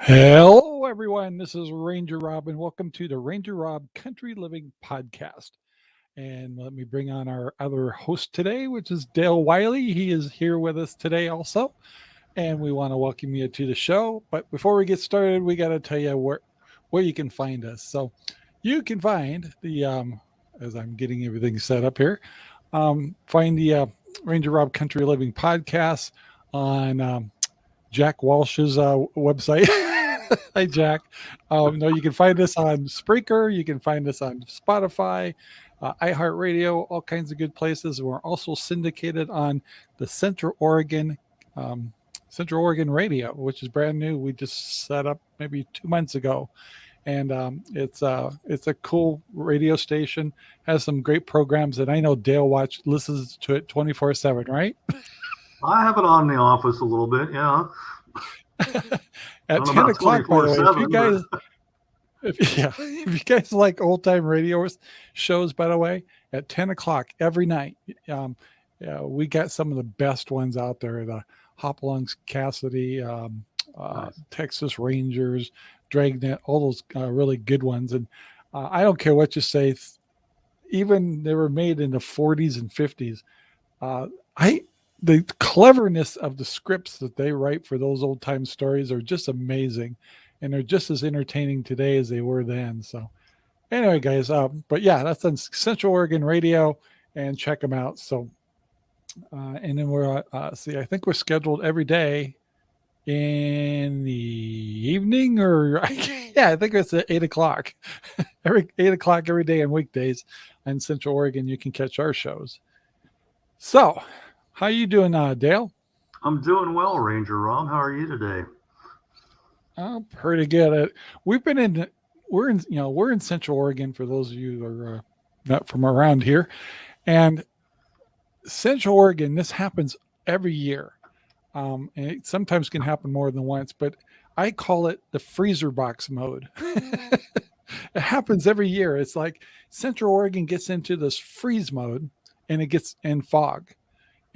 Hello, everyone. This is Ranger Rob, and welcome to the Ranger Rob Country Living Podcast. And let me bring on our other host today, which is Dale Wiley. He is here with us today also, and we want to welcome you to the show. But before we get started, we got to tell you where you can find us. So you can find the as I'm getting everything set up here, find the Ranger Rob Country Living Podcast on Jack Walsh's website. Hi, Jack. No, you can find us on Spreaker. You can find us on Spotify, iHeartRadio, all kinds of good places. We're also syndicated on the Central Oregon Radio, which is brand new. We just set up maybe 2 months ago, and it's a cool radio station. Has some great programs, and I know Dale listens to it 24/7, right? I have it on in the office a little bit, yeah. At 10 o'clock, by the way, if you guys like old time radio shows, by the way, at 10 o'clock every night, we got some of the best ones out there. The Hopalong's Cassidy, nice. Texas Rangers, Dragnet, all those really good ones. And I don't care what you say, even they were made in the 40s and 50s. The cleverness of the scripts that they write for those old time stories are just amazing, and they're just as entertaining today as they were then. So anyway, guys, but yeah, that's on Central Oregon Radio, and check them out. So and then we're I think we're scheduled every day in the evening, or yeah, I think it's at 8 o'clock every 8 o'clock every day on weekdays in Central Oregon. You can catch our shows. So how you doing, Dale? I'm doing well, Ranger Rob. How are you today? Oh, pretty good. We're in Central Oregon, for those of you who are not from around here. And Central Oregon, this happens every year. And it sometimes can happen more than once, but I call it the freezer box mode. It happens every year. It's like Central Oregon gets into this freeze mode, and it gets in fog.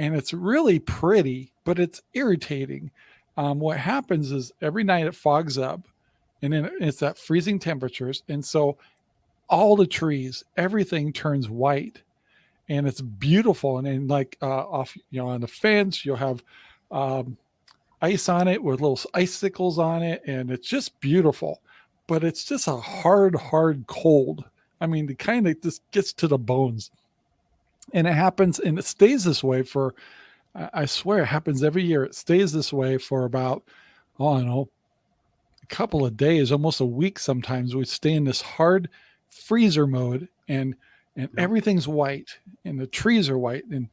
And it's really pretty, but it's irritating. What happens is every night it fogs up, and then it's at freezing temperatures. And so all the trees, everything turns white, and it's beautiful. And then like off, on the fence, you'll have ice on it with little icicles on it. And it's just beautiful, but it's just a hard cold. I mean, the kind that just gets to the bones. And it happens, and it stays this way for, I swear, it happens every year. It stays this way for about, a couple of days, almost a week sometimes. We stay in this hard freezer mode, and everything's white, and the trees are white, and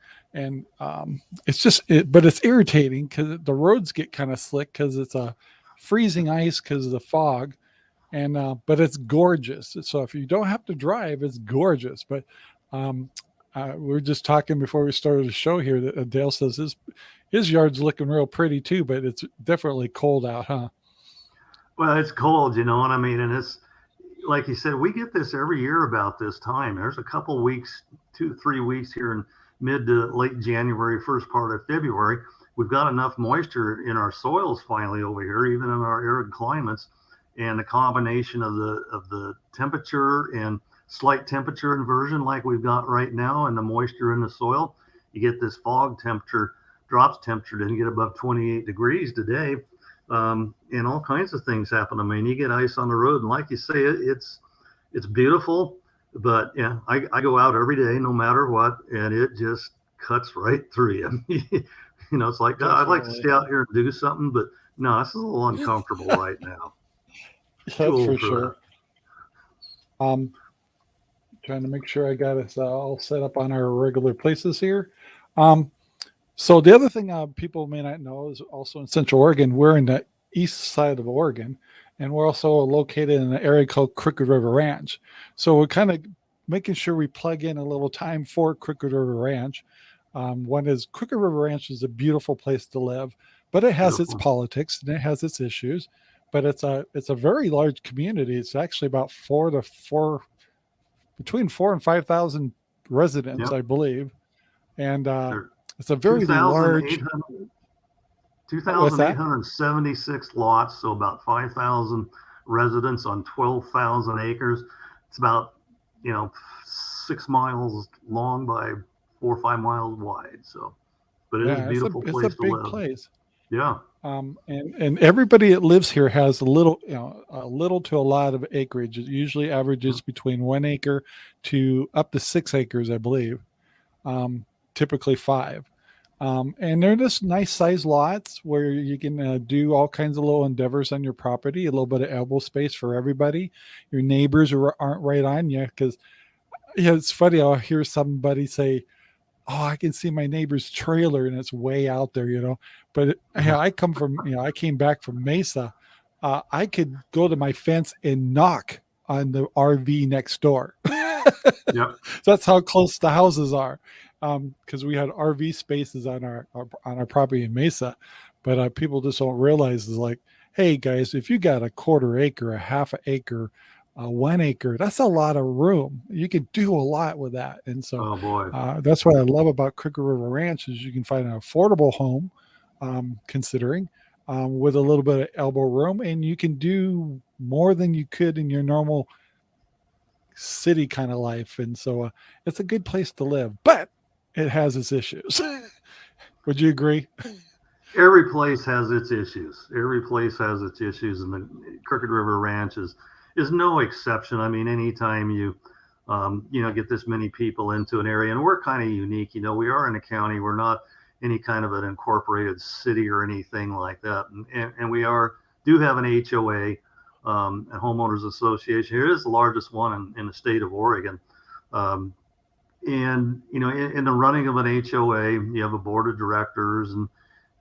it's just, but it's irritating because the roads get kind of slick because it's a freezing ice because of the fog, and but it's gorgeous. So if you don't have to drive, it's gorgeous. But we were just talking before we started the show here that Dale says his yard's looking real pretty too, but it's definitely cold out, huh? Well, it's cold, and I mean, and it's like you said, we get this every year about this time. There's a couple weeks, 2-3 weeks here in mid to late January, first part of February. We've got enough moisture in our soils finally over here, even in our arid climates, and the combination of the temperature and slight temperature inversion like we've got right now, and the moisture in the soil, you get this fog temperature, drops temperature, didn't get above 28 degrees today, and all kinds of things happen. I mean, you get ice on the road, and like you say, it's beautiful, but yeah, I go out every day no matter what, and it just cuts right through you. It's like, God, I'd like to stay out here and do something, but no, this is a little uncomfortable right now. That's for sure. Trying to make sure I got us all set up on our regular places here. So the other thing people may not know is also in Central Oregon, we're in the east side of Oregon, and we're also located in an area called Crooked River Ranch. So we're kind of making sure we plug in a little time for Crooked River Ranch. One is Crooked River Ranch is a beautiful place to live. but it has its Beautiful. politics and it has its issues. But it's a very large community. It's actually about between 4 and 5,000 residents, Yep. I believe, and There, it's a very large. 2,800 What's that? 2,876 lots, so about 5,000 residents on 12,000 acres. It's about, 6 miles long by 4 or 5 miles wide. So, but it is a Yeah, beautiful it's a place to big live. place. Yeah. And everybody that lives here has a little to a lot of acreage. It usually averages between 1 acre to up to 6 acres, I believe. Typically five. And they're just nice sized lots where you can do all kinds of little endeavors on your property, a little bit of elbow space for everybody. Your neighbors aren't right on you because, yeah, it's funny. I'll hear somebody say, "Oh, I can see my neighbor's trailer and it's way out there." But yeah, I came back from Mesa. I could go to my fence and knock on the RV next door. Yep. That's how close the houses are, because we had RV spaces on our property in Mesa, but people just don't realize is like, hey guys, if you got a quarter acre, a half an acre, 1 acre, that's a lot of room. You can do a lot with that, and so Oh boy. that's what I love about Crooked River Ranch is you can find an affordable home, considering. With a little bit of elbow room, and you can do more than you could in your normal city kind of life, and so it's a good place to live, but it has its issues. Would you agree? Every place has its issues. Every place has its issues, and the Crooked River Ranch is no exception. I mean, anytime you get this many people into an area, and we're kind of unique. We are in a county. We're not any kind of an incorporated city or anything like that, and we do have an HOA, a homeowners association. It is the largest one in the state of Oregon. And in the running of an HOA, you have a board of directors and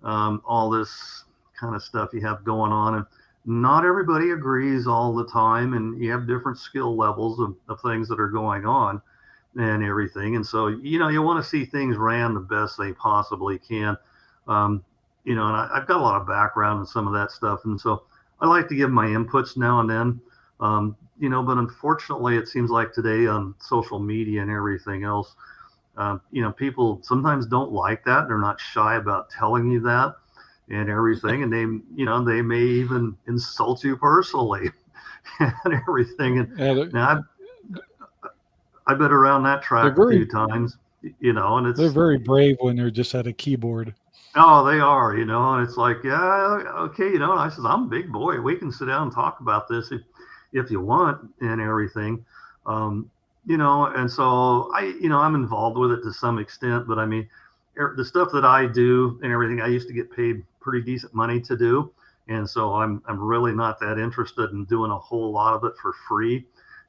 all this kind of stuff you have going on, and not everybody agrees all the time, and you have different skill levels of things that are going on and everything. And so you want to see things ran the best they possibly can. And I've got a lot of background in some of that stuff, and so I like to give my inputs now and then. But unfortunately, it seems like today on social media and everything else, people sometimes don't like that. They're not shy about telling you that and everything. And they may even insult you personally and everything. And Yeah, now I've been around that they're track a very few times, and they're it's, very brave when they're just at a keyboard. oh, they are, and it's like, yeah, okay. And I says, I'm a big boy. We can sit down and talk about this if you want and everything. And so I'm involved with it to some extent, but I mean, the stuff that I do and everything, I used to get paid pretty decent money to do. And so I'm really not that interested in doing a whole lot of it for free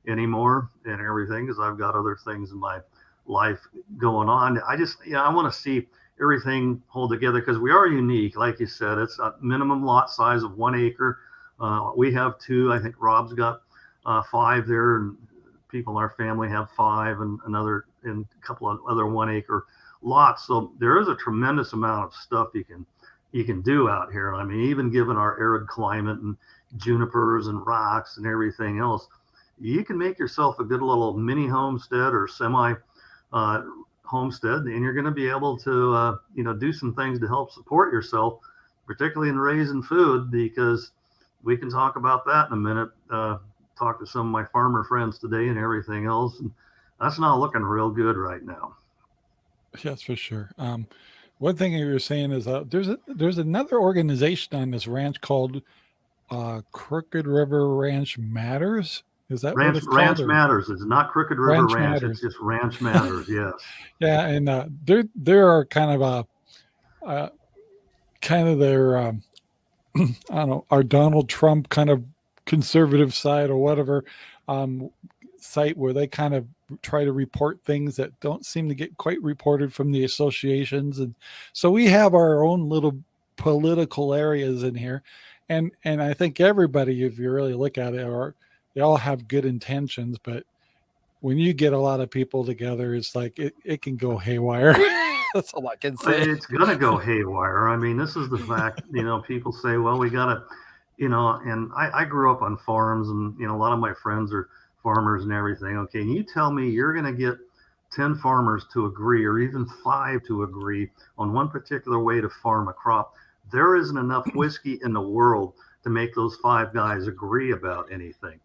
anymore and everything, because I've got other things in my life going on. I want to see everything hold together because we are unique. Like you said, it's a minimum lot size of 1 acre. We have two. I think Rob's got 5 there, and people in our family have 5, and a couple of other 1 acre lots. So there is a tremendous amount of stuff you can do out here. I mean, even given our arid climate and junipers and rocks and everything else, you can make yourself a good little mini homestead or semi homestead, and you're going to be able to do some things to help support yourself, particularly in raising food, because we can talk about that in a minute. Talk to some of my farmer friends today and everything else, and that's not looking real good right now. Yes, for sure. One thing you were saying is there's another organization on this ranch called Crooked River Ranch Matters. Is that what it's called? Ranch Or Matters. It's not Crooked River Ranch Ranch. It's Matters? just Ranch Matters. Yes. Yeah, and there are kind of uh, kind of their I don't know, our Donald Trump kind of conservative side or whatever, um, site where they kind of try to report things that don't seem to get quite reported from the associations, and so we have our own little political areas in here, and I think everybody, if you really look at it, they all have good intentions, but when you get a lot of people together, it's like it can go haywire. That's all I can say. It's going to go haywire. I mean, this is the fact, people say, well, we got to, and I grew up on farms and, a lot of my friends are farmers and everything. Okay. And you tell me you're going to get 10 farmers to agree or even 5 to agree on one particular way to farm a crop. There isn't enough whiskey in the world to make those 5 guys agree about anything.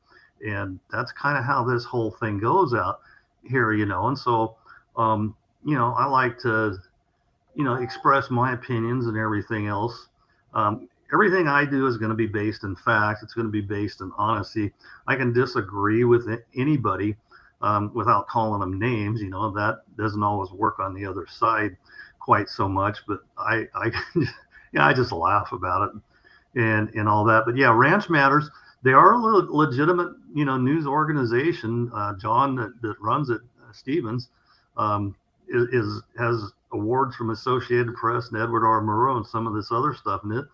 And that's kind of how this whole thing goes out here, And so, I like to, express my opinions and everything else. Everything I do is going to be based in fact. It's going to be based in honesty. I can disagree with anybody without calling them names. That doesn't always work on the other side quite so much. But I I just laugh about it and all that. But yeah, Ranch Matters. They are a legitimate, news organization. John that runs it, Stevens, has awards from Associated Press and Edward R. Murrow and some of this other stuff. And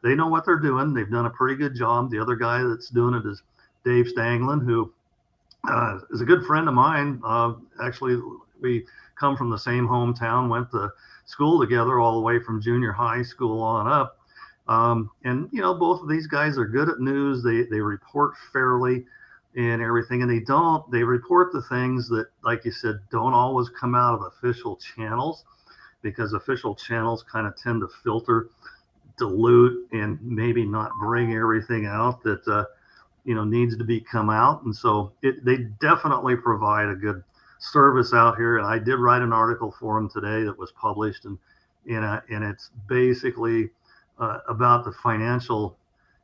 they know what they're doing. They've done a pretty good job. The other guy that's doing it is Dave Stanglin, who is a good friend of mine. Actually, we come from the same hometown, went to school together all the way from junior high school on up. And both of these guys are good at news. They report fairly and everything, and they report the things that, like you said, don't always come out of official channels, because official channels kind of tend to filter, dilute, and maybe not bring everything out that needs to be come out. And so they definitely provide a good service out here. And I did write an article for them today that was published, and it's basically about the financial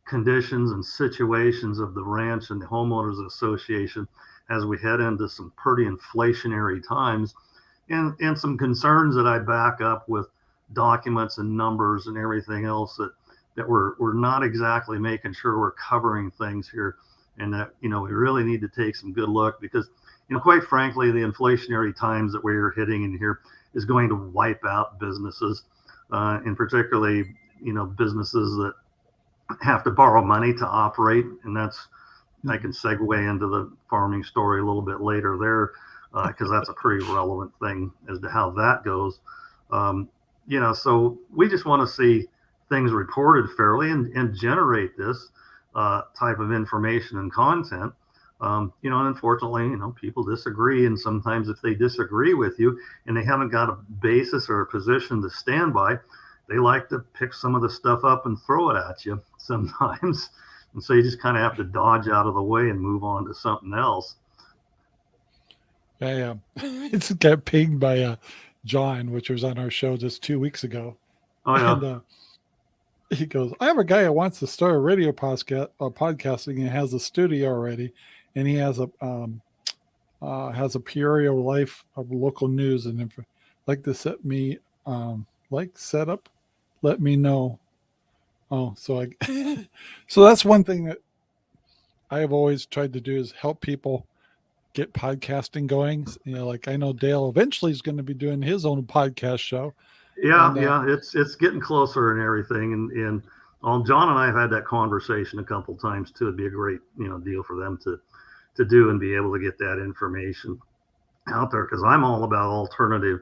conditions and situations of the ranch and the homeowners association as we head into some pretty inflationary times, and some concerns that I back up with documents and numbers and everything else that we're not exactly making sure we're covering things here, and that we really need to take some good look, because quite frankly, the inflationary times that we're hitting in here is going to wipe out businesses, and particularly businesses that have to borrow money to operate. And I can segue into the farming story a little bit later there, because that's a pretty relevant thing as to how that goes. So we just want to see things reported fairly and generate this type of information and content. And unfortunately, people disagree. And sometimes if they disagree with you and they haven't got a basis or a position to stand by, they like to pick some of the stuff up and throw it at you sometimes. And so you just kind of have to dodge out of the way and move on to something else. Yeah. It's got pinged by John, which was on our show just 2 weeks ago. Oh, yeah. And he goes, I have a guy who wants to start a radio podcasting and has a studio already. And he has a Peoria life of local news, and like to set me set up, let me know. Oh, so so that's one thing that I have always tried to do, is help people get podcasting going. Like I know Dale eventually is going to be doing his own podcast show. Yeah, it's getting closer and everything. And John and I have had that conversation a couple times too. It'd be a great deal for them to do and be able to get that information out there, because I'm all about alternative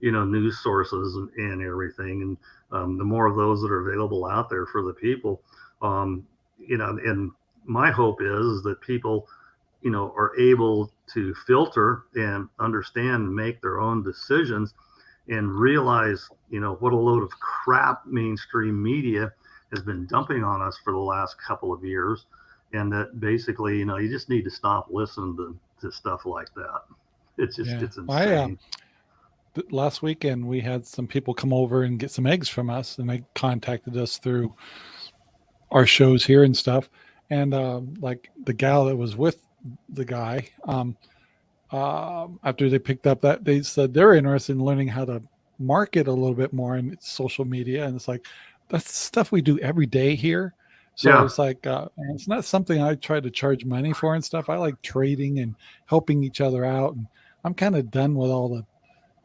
news sources and everything. And the more of those that are available out there for the people, and my hope is that people, are able to filter and understand and make their own decisions and realize, what a load of crap mainstream media has been dumping on us for the last couple of years. And that basically, you just need to stop listening to stuff like that. It's just, it's insane. Last weekend we had some people come over and get some eggs from us, and they contacted us through our shows here and stuff. And like the gal that was with the guy, after they picked up that, they said they're interested in learning how to market a little bit more in social media. And it's like, that's stuff we do every day here. So it's like, it's not something I try to charge money for and stuff. I like trading and helping each other out. And I'm kind of done with all the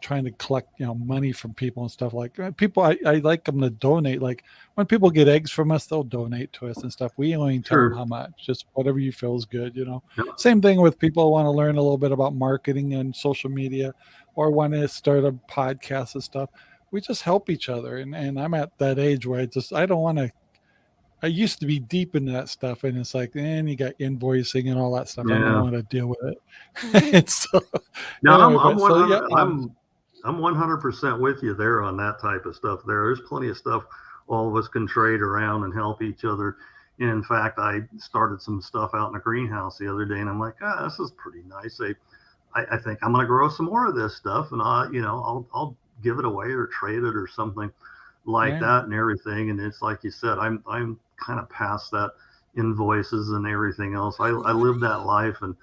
trying to collect, money from people and stuff. Like people, I like them to donate. Like when people get eggs from us, they'll donate to us and stuff. We only tell them how much, just whatever you feel is good, Yep. Same thing with people who want to learn a little bit about marketing and social media. or want to start a podcast and stuff, we just help each other. And I'm at that age where I don't want to. I used to be deep into that stuff, and it's like, and you got invoicing and all that stuff. I don't Yeah. want to deal with it. And so, No, anyway, I'm but so yeah, 100. I'm 100% with you there on that type of stuff. There's plenty of stuff all of us can trade around and help each other. And in fact, I started some stuff out in the greenhouse the other day, and I'm like, this is pretty nice. I think I'm going to grow some more of this stuff, and I'll give it away or trade it or something like yeah, that and everything. And it's like you said, I'm kind of past that invoices and everything else. I live that life, and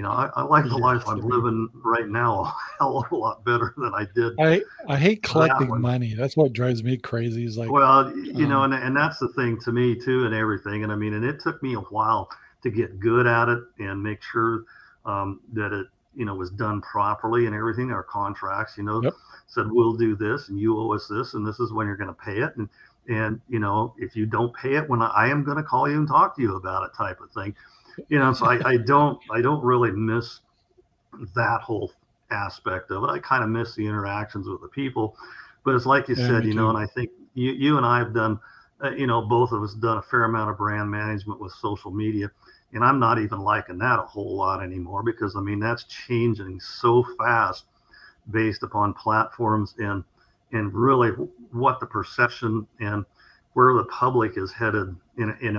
I like the life yes, I'm I mean, living right now a hell of a lot better than I did I hate that collecting one. money. That's what drives me crazy. Is like, Well, um, and that's the thing to me too, and everything. And I mean, and it took me a while to get good at it and make sure that it, was done properly and everything. Our contracts, yep, said we'll do this, and you owe us this, and this is when you're going to pay it. And if you don't pay it, when I am going to call you and talk to you about it, type of thing. So I don't really miss that whole aspect of it. I kind of miss the interactions with the people, but it's like you yeah, said, me too. and I think you and I have done, both of us done a fair amount of brand management with social media, and I'm not even liking that a whole lot anymore because I mean that's changing so fast based upon platforms and really what the perception and where the public is headed and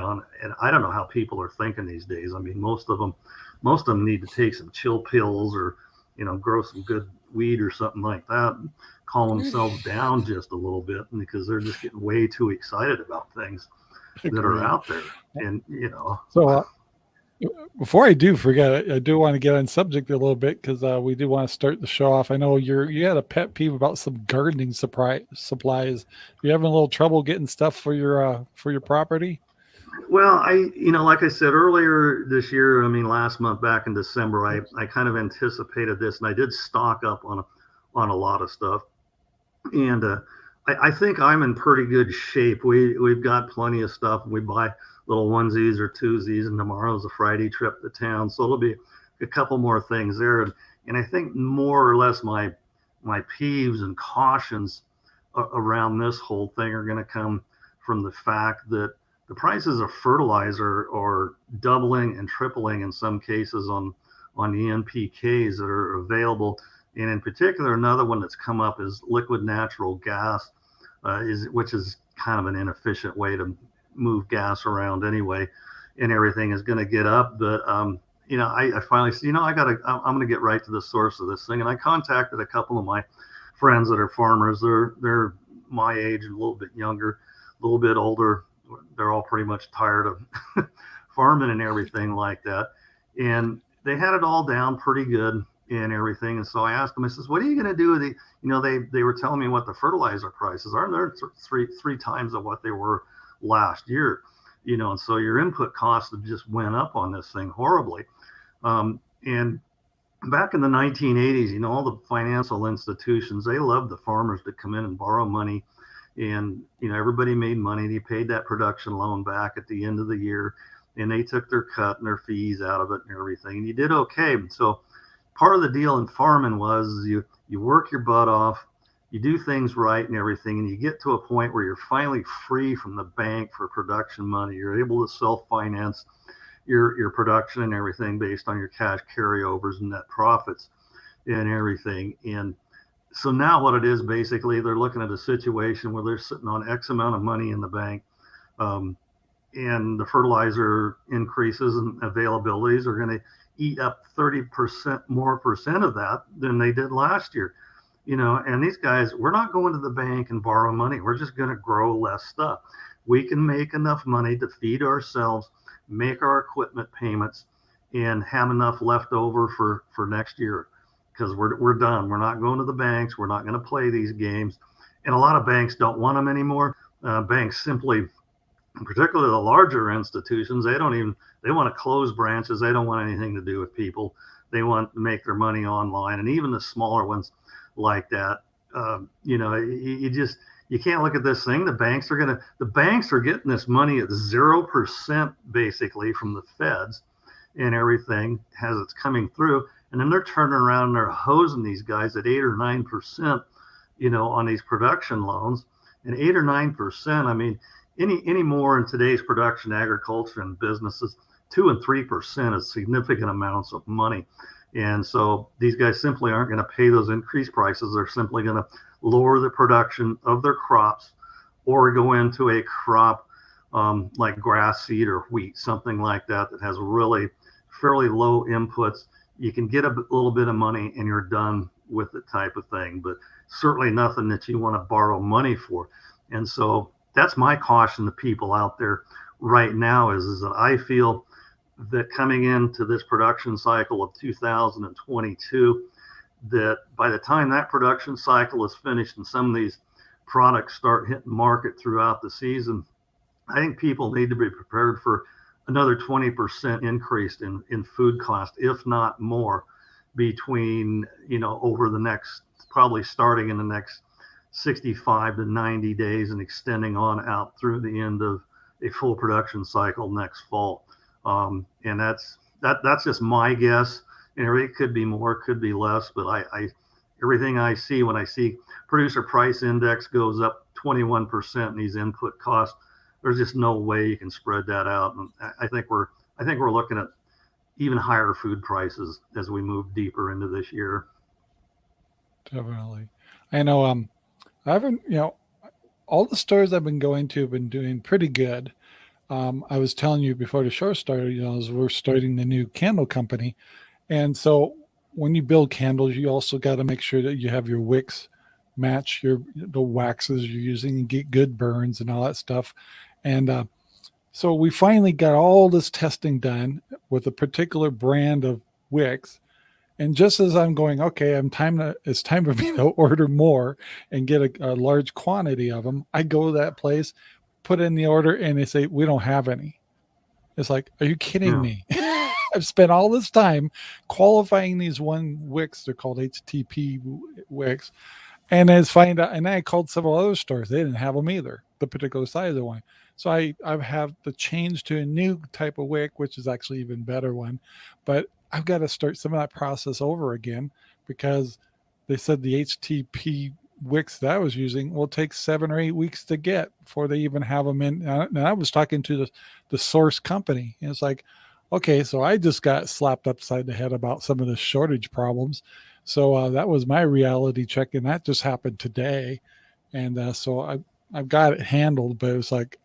I don't know how people are thinking these days. I mean, most of them need to take some chill pills or grow some good weed or something like that and calm themselves down just a little bit because they're just getting way too excited about things that are Agreed. out there. And So before I do forget, I do want to get on subject a little bit because we do want to start the show off. I know you had a pet peeve about some gardening supplies. You having a little trouble getting stuff for your property? well, like I said earlier this year, I mean, last month back in December, I kind of anticipated this and I did stock up on a lot of stuff. And I think I'm in pretty good shape. We've got plenty of stuff. We buy little onesies or twosies, and tomorrow's a Friday trip to town, so it'll be a couple more things there. And I think more or less my peeves and cautions around this whole thing are going to come from the fact that the prices of fertilizer are doubling and tripling in some cases on the NPKs that are available. And in particular, another one that's come up is liquid natural gas, which is kind of an inefficient way to move gas around anyway, and everything is going to get up. But I finally said, I'm going to get right to the source of this thing, and I contacted a couple of my friends that are farmers. They're my age, a little bit younger, a little bit older. They're all pretty much tired of farming and everything like that, and they had it all down pretty good and everything. And so I asked them, I says, what are you going to do with the, they were telling me what the fertilizer prices are. And they're three times of what they were last year, and so your input costs have just went up on this thing horribly. And back in the 1980s, all the financial institutions, they loved the farmers to come in and borrow money. And, everybody made money. They paid that production loan back at the end of the year, and they took their cut and their fees out of it and everything. And you did okay. So part of the deal in farming was you work your butt off, you do things right and everything, and you get to a point where you're finally free from the bank for production money. You're able to self-finance your production and everything based on your cash carryovers and net profits and everything. And so now what it is, basically, they're looking at a situation where they're sitting on X amount of money in the bank. And the fertilizer increases and availabilities are going to eat up 30% more percent of that than they did last year. And these guys, we're not going to the bank and borrow money. We're just going to grow less stuff. We can make enough money to feed ourselves, make our equipment payments, and have enough left over for next year because we're done. We're not going to the banks. We're not going to play these games. And a lot of banks don't want them anymore. Banks simply, particularly the larger institutions, they want to close branches. They don't want anything to do with people. They want to make their money online. And even the smaller ones like that, you can't look at this thing. The banks are getting this money at 0% basically from the feds and everything as it's coming through. and then they're turning around and they're hosing these guys at 8 or 9%, on these production loans. And 8 or 9%, I mean, any more in today's production, agriculture, and businesses, 2 and 3% is significant amounts of money. And so these guys simply aren't going to pay those increased prices. They're simply going to lower the production of their crops or go into a crop like grass seed or wheat, something like that, that has really fairly low inputs. You can get a little bit of money and you're done with the type of thing, but certainly nothing that you want to borrow money for. And so that's my caution to people out there right now is that I feel that coming into this production cycle of 2022, that by the time that production cycle is finished and some of these products start hitting market throughout the season, I think people need to be prepared for another 20% increase in food cost, if not more, between, over the next, probably starting in the next 65 to 90 days and extending on out through the end of a full production cycle next fall. And that's just my guess. It could be more, could be less, but I everything I see when I see producer price index goes up 21% in these input costs, there's just no way you can spread that out. And I think we're looking at even higher food prices as we move deeper into this year. Definitely. I know. I haven't. All the stores I've been going to have been doing pretty good. I was telling you before the show started. As we're starting the new candle company, and so when you build candles, you also got to make sure that you have your wicks match the waxes you're using and get good burns and all that stuff. And so we finally got all this testing done with a particular brand of wicks. And just as I'm going, okay, it's time for me to order more and get a large quantity of them, I go to that place, put in the order, and they say, we don't have any. It's like, are you kidding Yeah. me? I've spent all this time qualifying these wicks. They're called HTP wicks. And as find out, and I called several other stores. They didn't have them either, the particular size of one. So I have to change to a new type of wick, which is actually even better one. But I've got to start some of that process over again because they said the HTP wicks that I was using will take 7 or 8 weeks to get before they even have them in. And I was talking to the source company. And it's like, okay, so I just got slapped upside the head about some of the shortage problems. So that was my reality check, and that just happened today. And so I've got it handled, but it was like,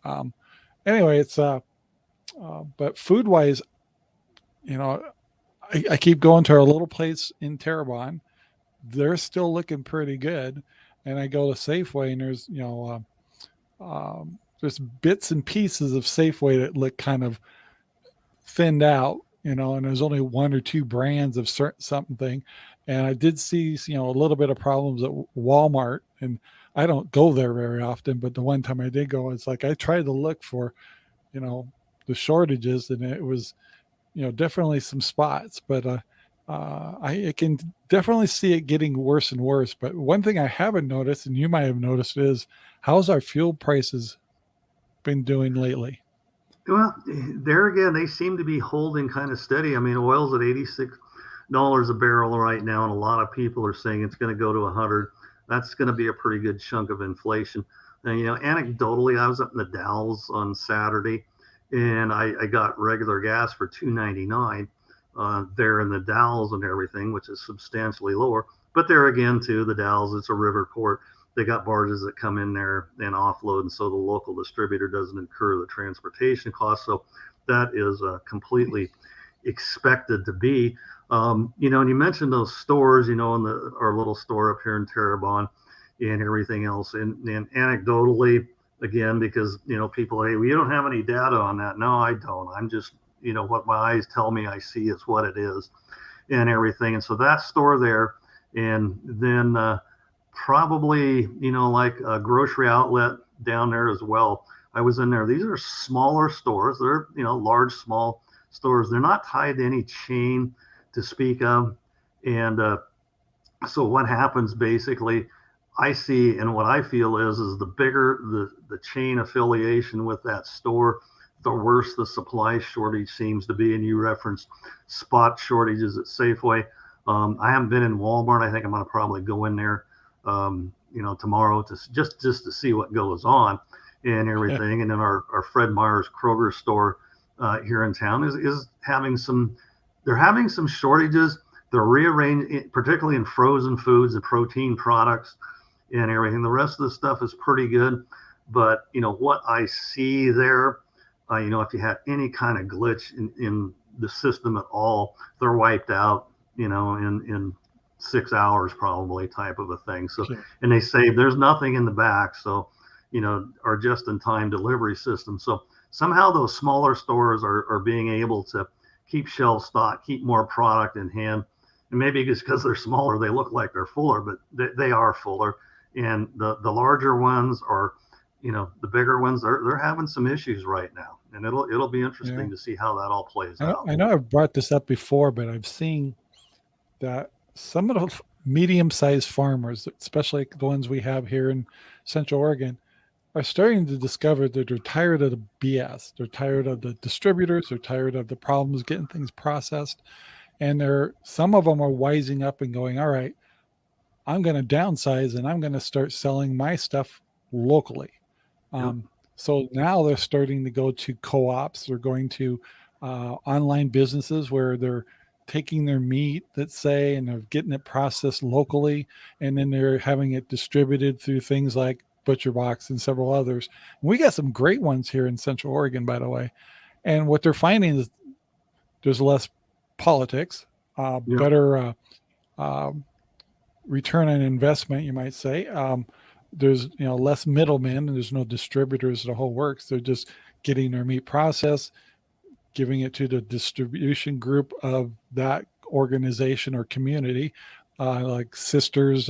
anyway, it's but food wise, you know, I keep going to our little place in Terrebonne. They're still looking pretty good, and I go to Safeway, and there's there's bits and pieces of Safeway that look kind of thinned out, and there's only one or two brands of certain something. And I did see, a little bit of problems at Walmart, and I don't go there very often, but the one time I did go, it's like I tried to look for, the shortages, and it was, definitely some spots, but I can definitely see it getting worse and worse. But one thing I haven't noticed, and you might have noticed, is how's our fuel prices been doing lately? Well, there again, they seem to be holding kind of steady. I mean, oil's at $86 a barrel right now, and a lot of people are saying it's going to go to 100. That's going to be a pretty good chunk of inflation. And, anecdotally, I was up in the Dalles on Saturday, and I got regular gas for $2.99 there in the Dalles and everything, which is substantially lower. But there again, too, the Dalles, it's a river port. They got barges that come in there and offload, and so the local distributor doesn't incur the transportation costs. So that is completely expected to be. And you mentioned those stores, in our little store up here in Terrebonne and everything else. And anecdotally, again, because, people, hey, well, you don't have any data on that. No, I don't. I'm just, what my eyes tell me I see is what it is and everything. And so that store there, and then probably, like a grocery outlet down there as well. I was in there. These are smaller stores. They're, large, small stores. They're not tied to any chain to speak of. And so what happens basically, I see, and what I feel is the bigger the chain affiliation with that store, the worse the supply shortage seems to be. And you referenced spot shortages at Safeway. I haven't been in Walmart. I think I'm going to probably go in there, tomorrow to just to see what goes on and Yeah. everything. And then our Fred Meyer's Kroger store here in town is having some. They're having some shortages. They're rearranging, particularly in frozen foods and protein products and everything. The rest of the stuff is pretty good, but what I see there, if you had any kind of glitch in the system at all, they're wiped out, in 6 hours probably, type of a thing. So, Sure. and they say there's nothing in the back, so our just-in-time delivery system. So somehow those smaller stores are being able to keep shelf stock, keep more product in hand. And maybe it's because they're smaller, they look like they're fuller, but they are fuller. And the larger ones, or the bigger ones, they're having some issues right now, and it'll be Yeah. interesting to see how that all plays I know, out. I know I've brought this up before, but I've seen that some of the medium-sized farmers, especially the ones we have here in Central Oregon, are starting to discover that they're tired of the BS. They're tired of the distributors. They're tired of the problems getting things processed, and some of them are wising up and going, "All right, I'm going to downsize and I'm going to start selling my stuff locally." Yep. Um, so now they're starting to go to co-ops. They're going to online businesses where they're taking their meat, let's say, and they're getting it processed locally, and then they're having it distributed through things like Butcher Box and several others. And we got some great ones here in Central Oregon, by the way. And what they're finding is there's less politics, Yep. better um return on investment, you might say. There's less middlemen, and there's no distributors. The whole works. They're just getting their meat processed, giving it to the distribution group of that organization or community, like Sisters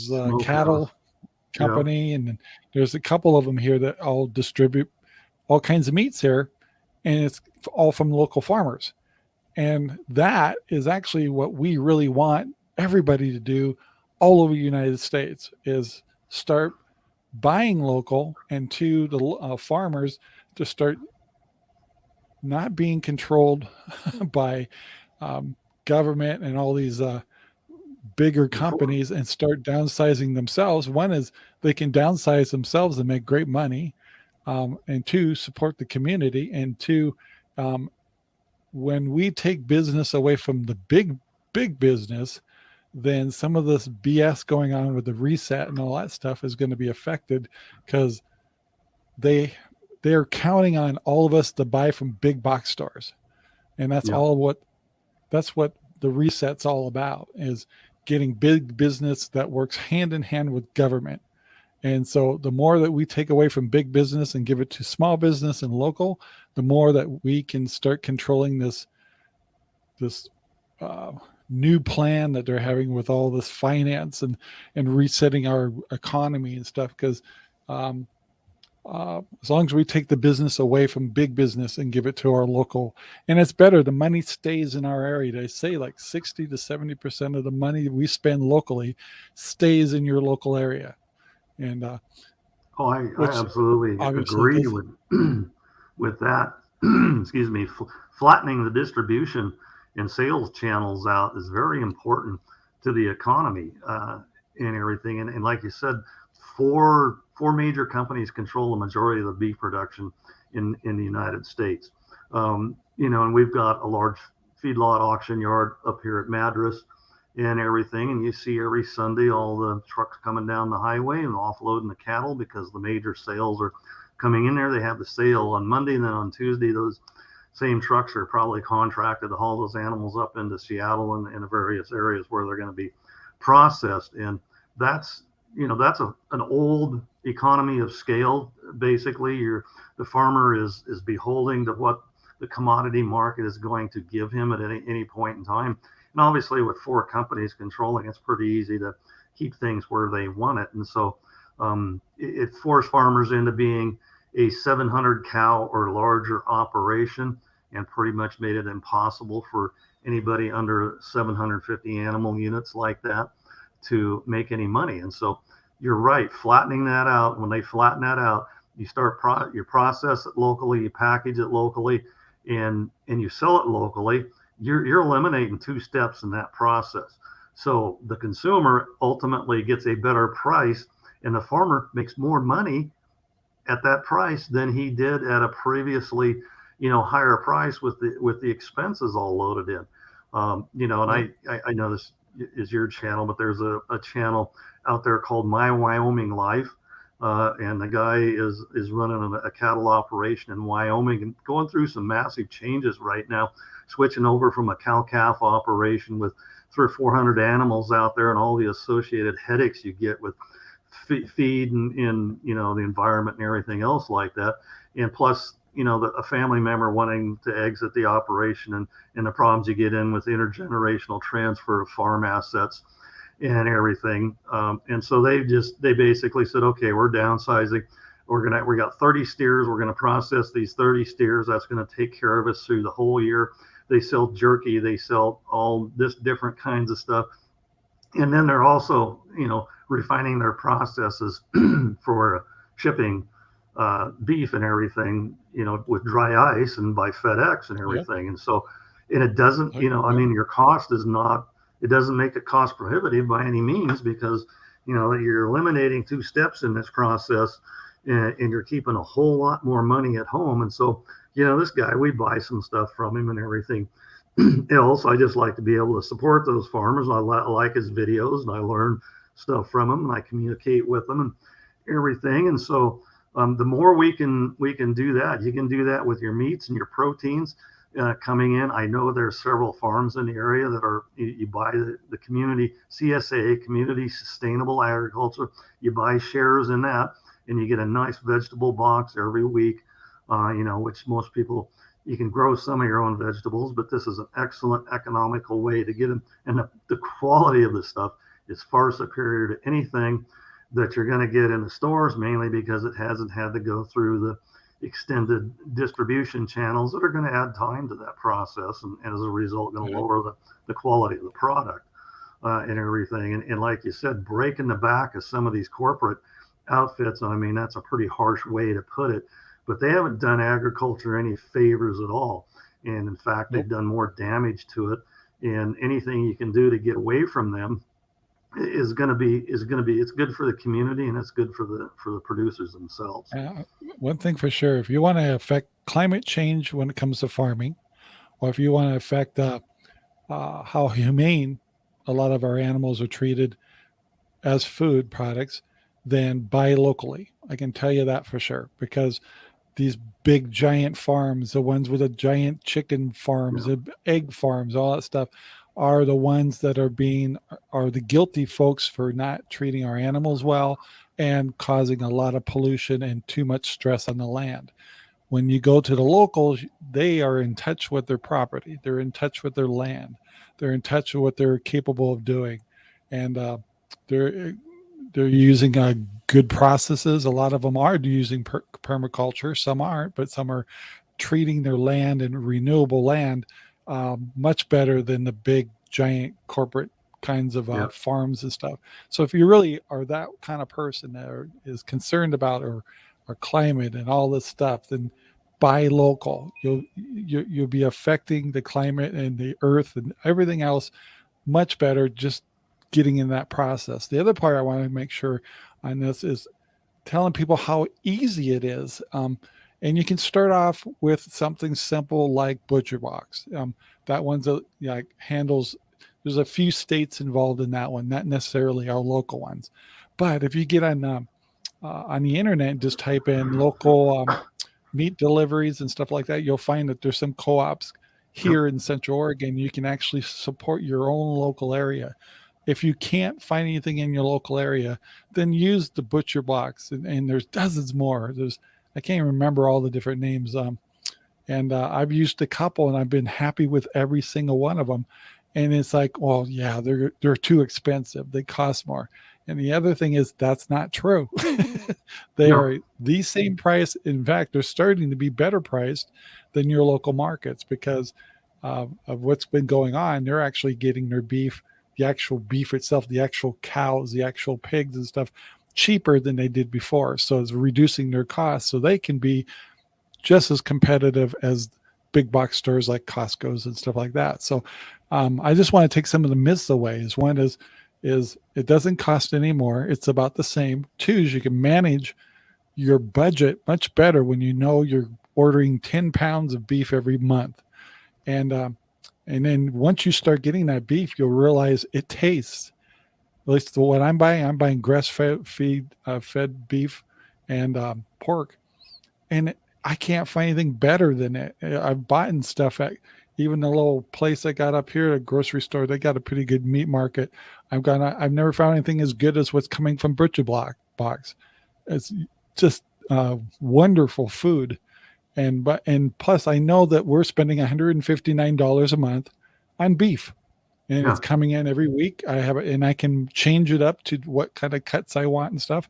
Smokehouse. Cattle Yep. Company, and then there's a couple of them here that all distribute all kinds of meats here, and it's all from local farmers. And that is actually what we really want everybody to do all over the United States is start buying local, and to the farmers to start not being controlled by um, government and all these bigger Before. companies, and start downsizing themselves. One is they can downsize themselves and make great money, and two, support the community, and two, um, when we take business away from the big business, then some of this BS going on with the reset and all that stuff is going to be affected, because they they're counting on all of us to buy from big box stores, and Yep. that's what the reset's all about, is getting big business that works hand in hand with government. And so the more that we take away from big business and give it to small business and local, the more that we can start controlling this uh, new plan that they're having with all this finance and resetting our economy and stuff. Because um, as long as we take the business away from big business and give it to our local, and it's better, the money stays in our area. They say like 60 to 70% of the money we spend locally stays in your local area, and Oh, I which absolutely obviously agree does. with with that. Excuse me. Flattening the distribution and sales channels out is very important to the economy and everything. And like you said, four major companies control the majority of the beef production in the United States. And we've got a large feedlot auction yard up here at Madras and everything. And you see every Sunday all the trucks coming down the highway and offloading the cattle because the major sales are coming in there. They have the sale on Monday, and then on Tuesday, those same trucks are probably contracted to haul those animals up into Seattle and the various areas where they're going to be processed. And that's that's an old economy of scale. Basically, the farmer is beholding to what the commodity market is going to give him at any point in time. And obviously, with four companies controlling, it's pretty easy to keep things where they want it. And so it forced farmers into being a 700 cow or larger operation, and pretty much made it impossible for anybody under 750 animal units like that to make any money. And so you're right, flattening that out. When they flatten that out, you start you process it locally, you package it locally, and you sell it locally. you're eliminating 2 steps in that process. So the consumer ultimately gets a better price, and the farmer makes more money at that price than he did at a previously, higher price with the expenses all loaded in. And Yeah. I know this is your channel, but there's a channel out there called My Wyoming Life. And the guy is running a cattle operation in Wyoming and going through some massive changes right now, switching over from a cow calf operation with 300 or 400 animals out there and all the associated headaches you get with feed and the environment and everything else like that, and plus a family member wanting to exit the operation and the problems you get in with intergenerational transfer of farm assets and everything. And so they basically said, okay, we're downsizing. We got 30 steers. We're going to process these 30 steers. That's going to take care of us through the whole year. They sell jerky. They sell all this different kinds of stuff. And then they're also, refining their processes for shipping beef and everything, with dry ice and by FedEx and Yeah. everything. And so, and it doesn't, Yeah. your cost is not, it doesn't make it cost prohibitive by any means, because, you're eliminating 2 steps in this process, and you're keeping a whole lot more money at home. And so, this guy, we buy some stuff from him and everything else. I just like to be able to support those farmers. I like his videos, and I learn stuff from them, and I communicate with them and everything. And so the more we can do that, you can do that with your meats and your proteins coming in. I know there's several farms in the area that are, you buy the community CSA, community sustainable agriculture. You buy shares in that, and you get a nice vegetable box every week. Which most people, you can grow some of your own vegetables, but this is an excellent economical way to get them. And the quality of the stuff is far superior to anything that you're going to get in the stores, mainly because it hasn't had to go through the extended distribution channels that are going to add time to that process, and as a result going to lower the quality of the product and everything. And like you said, breaking the back of some of these corporate outfits, I mean, that's a pretty harsh way to put it, but they haven't done agriculture any favors at all. And in fact, they've done more damage to it. And anything you can do to get away from them is going to be it's good for the community, and it's good for the producers themselves. One thing for sure, if you want to affect climate change when it comes to farming, or if you want to affect how humane a lot of our animals are treated as food products, then buy locally. I can tell you that for sure, because these big giant farms, the ones with the giant chicken farms, Yeah. the egg farms, all that stuff, are the ones that are the guilty folks for not treating our animals well and causing a lot of pollution and too much stress on the land. When you go to the locals, they are in touch with their property, they're in touch with their land, they're in touch with what they're capable of doing, and they're they're using good processes. A lot of them are using permaculture. Some aren't, but some are treating their land and renewable land much better than the big giant corporate kinds of Yeah. farms and stuff. So if you really are that kind of person is concerned about our climate and all this stuff, then buy local. You'll be affecting the climate and the earth and everything else much better just getting in that process. The other part I want to make sure on this is telling people how easy it is. And you can start off with something simple like Butcher Box. That one's handles. There's a few states involved in that one, not necessarily our local ones. But if you get on the internet and just type in local meat deliveries and stuff like that, you'll find that there's some co-ops Yep. here in Central Oregon. You can actually support your own local area. If you can't find anything in your local area, then use the Butcher Box, and there's dozens more. I can't remember all the different names, and I've used a couple, and I've been happy with every single one of them. And it's like, well, yeah, they're too expensive. They cost more. And the other thing is that's not true. They No. are the same price. In fact, they're starting to be better priced than your local markets because of what's been going on. They're actually getting their beef, the actual beef itself, the actual cows, the actual pigs and stuff cheaper than they did before. So it's reducing their costs so they can be just as competitive as big box stores like Costco's and stuff like that. So I just want to take some of the myths away. Is one is it doesn't cost any more. It's about the same. Two is you can manage your budget much better when you know you're ordering 10 pounds of beef every month. And then once you start getting that beef, you'll realize it tastes. At least what I'm buying grass fed beef and pork, and I can't find anything better than it. I've bought stuff at even the little place I got up here, a grocery store. They got a pretty good meat market. I've never found anything as good as what's coming from Butcher Block Box. It's just wonderful food, and plus I know that we're spending $159 a month on beef, and Yeah. it's coming in every week. I have it, and I can change it up to what kind of cuts I want and stuff.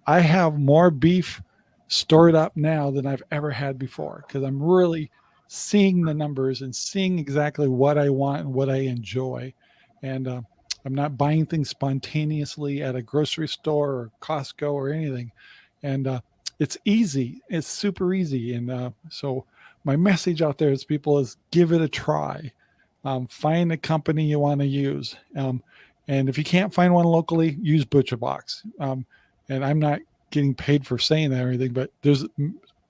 I have more beef stored up now than I've ever had before because I'm really seeing the numbers and seeing exactly what I want and what I enjoy. And I'm not buying things spontaneously at a grocery store or Costco or anything. And it's easy. It's super easy. And so my message out there is people is give it a try. Find a company you want to use. And if you can't find one locally, use Butcher Box. And I'm not getting paid for saying that or anything, but there's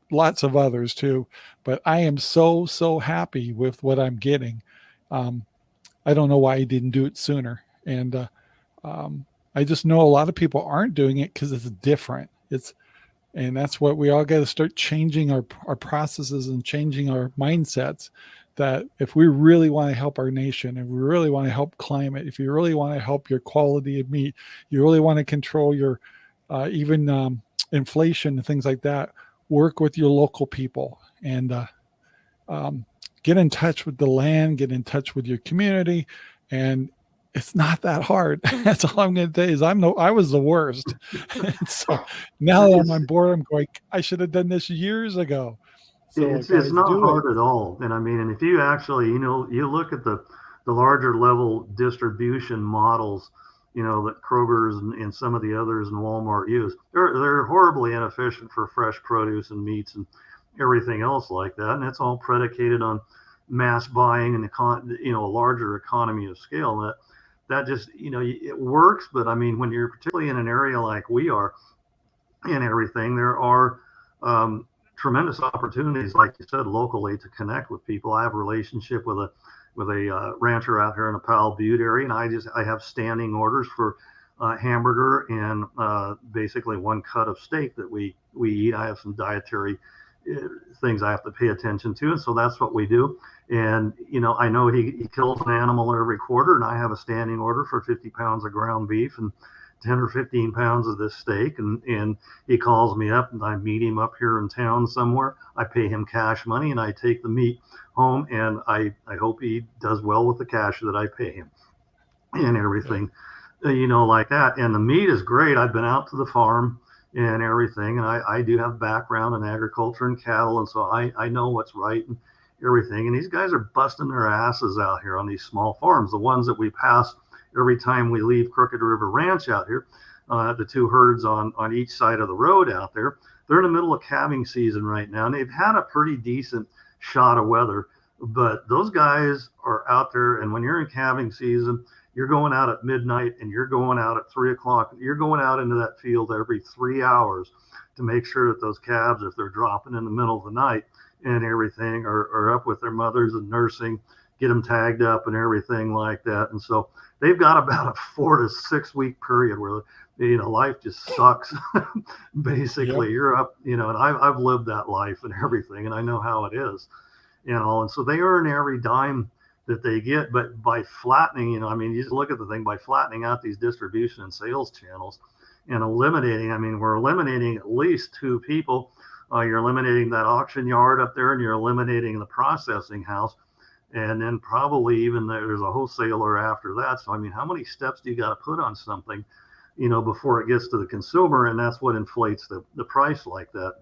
lots of others too. But I am so happy with what I'm getting. I don't know why I didn't do it sooner. And I just know a lot of people aren't doing it because it's different. And that's what we all got to start changing our processes and changing our mindsets. That if we really want to help our nation, if we really want to help climate, if you really want to help your quality of meat, you really want to control your even inflation and things like that, work with your local people and get in touch with the land, get in touch with your community, and it's not that hard. That's all I'm going to say is I was the worst. So now that I'm on board, I'm going, I should have done this years ago. So It's guys, not do it. hard at all. And I mean, and if you actually, you look at the larger level distribution models, that Kroger's and some of the others in Walmart use, they're horribly inefficient for fresh produce and meats and everything else like that. And it's all predicated on mass buying and a larger economy of scale. That just, it works. But I mean, when you're particularly in an area like we are and everything, there are tremendous opportunities, like you said, locally to connect with people. I have a relationship with a rancher out here in the Powell Butte area, and I have standing orders for hamburger and basically one cut of steak that we eat. I have some dietary things I have to pay attention to, and so that's what we do. And I know he kills an animal every quarter, and I have a standing order for 50 pounds of ground beef and 10 or 15 pounds of this steak, and he calls me up and I meet him up here in town somewhere. I pay him cash money and I take the meat home, and I hope he does well with the cash that I pay him and everything, like that. And the meat is great. I've been out to the farm and everything, and I do have background in agriculture and cattle, and so I know what's right and everything. And these guys are busting their asses out here on these small farms, the ones that we pass every time we leave Crooked River Ranch out here, the two herds on each side of the road out there. They're in the middle of calving season right now, and they've had a pretty decent shot of weather. But those guys are out there, and when you're in calving season, you're going out at midnight and you're going out at 3 o'clock. You're going out into that field every 3 hours to make sure that those calves, if they're dropping in the middle of the night and everything, are up with their mothers and nursing, get them tagged up and everything like that. And so they've got about a 4 to 6 week period where life just sucks. Basically, Yep. you're up, and I've lived that life and everything, and I know how it is, and so they earn every dime that they get. But by flattening, I mean, you just look at the thing, by flattening out these distribution and sales channels and eliminating, I mean, we're eliminating at least two people. You're eliminating that auction yard up there, and you're eliminating the processing house. And then probably even there's a wholesaler after that. So, I mean, how many steps do you got to put on something, before it gets to the consumer? And that's what inflates the price like that.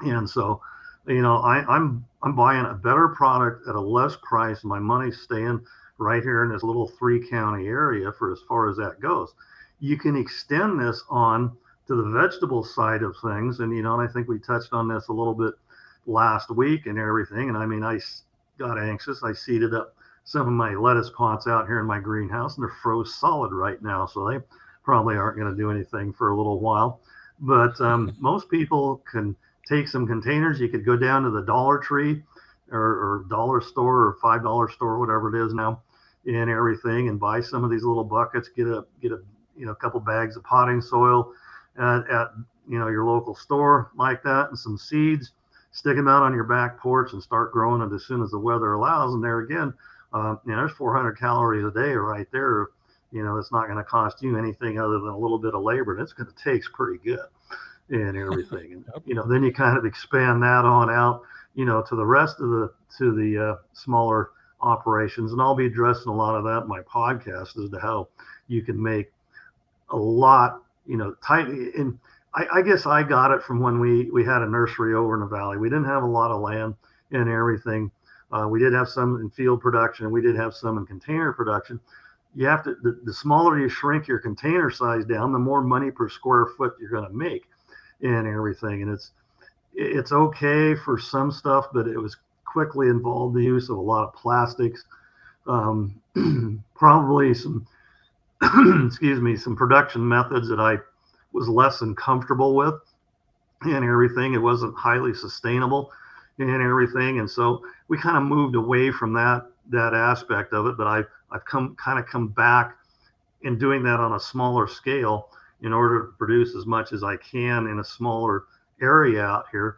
And so, I'm buying a better product at a less price. My money's staying right here in this little 3 county area for as far as that goes. You can extend this on to the vegetable side of things. And, and I think we touched on this a little bit last week and everything. And I mean, got anxious. I seeded up some of my lettuce pots out here in my greenhouse, and they're froze solid right now. So they probably aren't going to do anything for a little while. But most people can take some containers. You could go down to the Dollar Tree or dollar store or $5 store, whatever it is now, and everything, and buy some of these little buckets. Get a a couple bags of potting soil at your local store like that, and some seeds. Stick them out on your back porch and start growing it as soon as the weather allows. And there again, there's 400 calories a day right there. It's not going to cost you anything other than a little bit of labor, and it's going to taste pretty good and everything. And then you kind of expand that on out, to the rest of the smaller operations. And I'll be addressing a lot of that in my podcast as to how you can make a lot, tight. And I guess I got it from when we had a nursery over in the valley. We didn't have a lot of land and everything. We did have some in field production, and we did have some in container production. You have to, the smaller you shrink your container size down, the more money per square foot you're going to make and everything. And it's okay for some stuff, but it was quickly involved the use of a lot of plastics, probably some, excuse me, some production methods that I was less than comfortable with and everything. It wasn't highly sustainable and everything. And so we kind of moved away from that aspect of it, but I've come back in doing that on a smaller scale in order to produce as much as I can in a smaller area out here,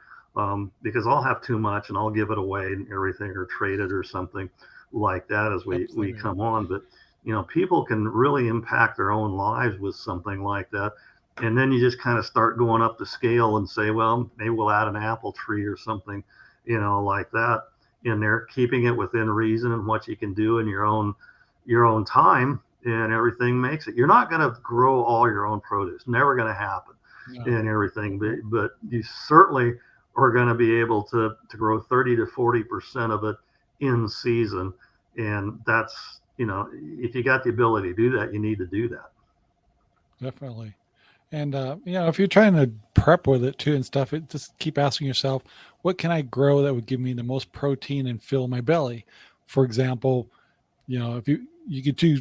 because I'll have too much and I'll give it away and everything, or trade it or something like that as we come on. But people can really impact their own lives with something like that. And then you just kind of start going up the scale and say, well, maybe we'll add an apple tree or something, like that in there, keeping it within reason and what you can do in your own time, and everything makes it. You're not going to grow all your own produce, never going to happen. No. And everything, but you certainly are going to be able to grow 30 to 40% of it in season. And that's, if you got the ability to do that, you need to do that. Definitely. And, if you're trying to prep with it too and stuff, just keep asking yourself, what can I grow that would give me the most protein and fill my belly? For example, if you could do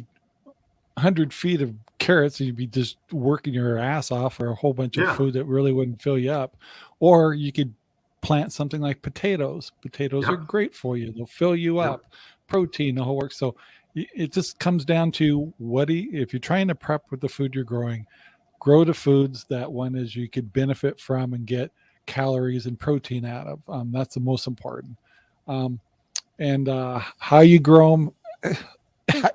100 feet of carrots, you'd be just working your ass off for a whole bunch of food that really wouldn't fill you up. Or you could plant something like potatoes. Potatoes are great for you. They'll fill you up, protein, the whole work. So it just comes down to if you're trying to prep with the food you're growing, grow the foods that one is you could benefit from and get calories and protein out of. That's the most important. And how you grow them,